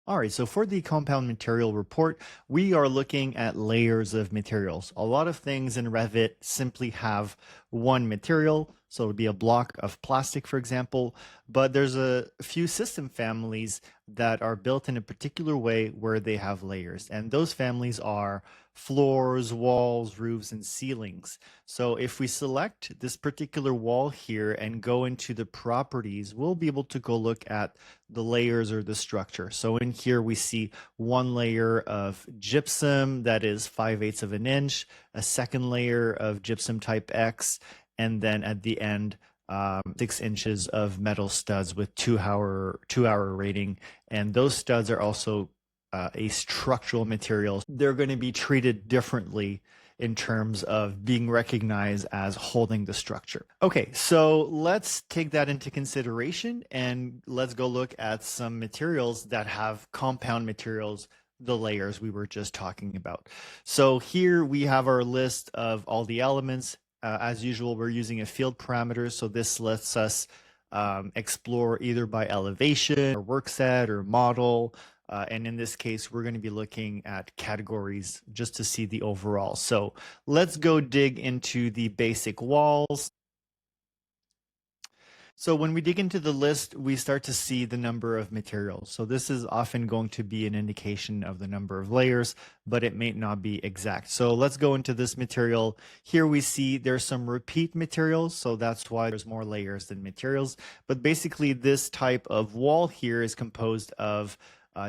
All right, so for the compound material report, we are looking at layers of materials. A lot of things in Revit simply have one material, so it would be a block of plastic, for example, but there's a few system families that are built in a particular way where they have layers, and those families are floors, walls, roofs, and ceilings. So if we select this particular wall here and go into the properties, we'll be able to go look at the layers or the structure. So in here we see one layer of gypsum that is 5/8 of an inch, a second layer of gypsum type X, and then at the end 6 inches of metal studs with 2-hour rating. And those studs are also a structural material. They're going to be treated differently in terms of being recognized as holding the structure. Okay, so let's take that into consideration and let's go look at some materials that have compound materials, the layers we were just talking about. So here we have our list of all the elements. As usual, we're using a field parameter, so this lets us explore either by elevation or work set or model. And in this case, we're going to be looking at categories just to see the overall. So let's go dig into the basic walls. So when we dig into the list, we start to see the number of materials. So this is often going to be an indication of the number of layers, but it may not be exact. So let's go into this material. Here we see there's some repeat materials, so that's why there's more layers than materials. But basically this type of wall here is composed of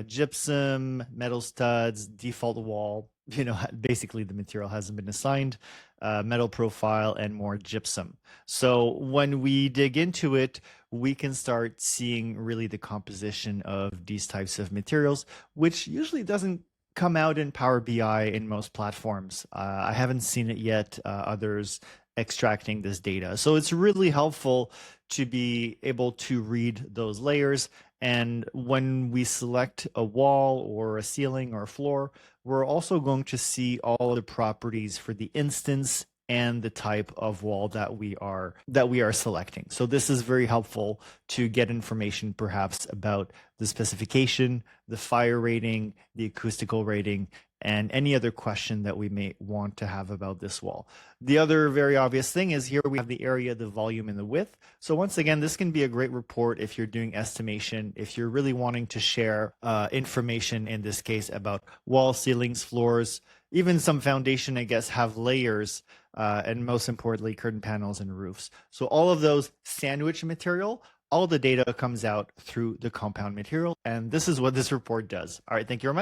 gypsum, metal studs, default wall, basically the material hasn't been assigned, metal profile, and more gypsum. So when we dig into it, we can start seeing really the composition of these types of materials, which usually doesn't come out in Power BI in most platforms. I haven't seen it yet, others extracting this data. So it's really helpful to be able to read those layers. And when we select a wall or a ceiling or a floor, we're also going to see all the properties for the instance and the type of wall that we are selecting. So this is very helpful to get information perhaps about the specification, the fire rating, the acoustical rating, and any other question that we may want to have about this wall. The other very obvious thing is here we have the area, the volume, and the width. So once again, this can be a great report if you're doing estimation, if you're really wanting to share information, in this case, about walls, ceilings, floors, even some foundation, I guess, have layers, and most importantly, curtain panels and roofs. So all of those sandwich material, all the data comes out through the compound material, and this is what this report does. All right, thank you very much.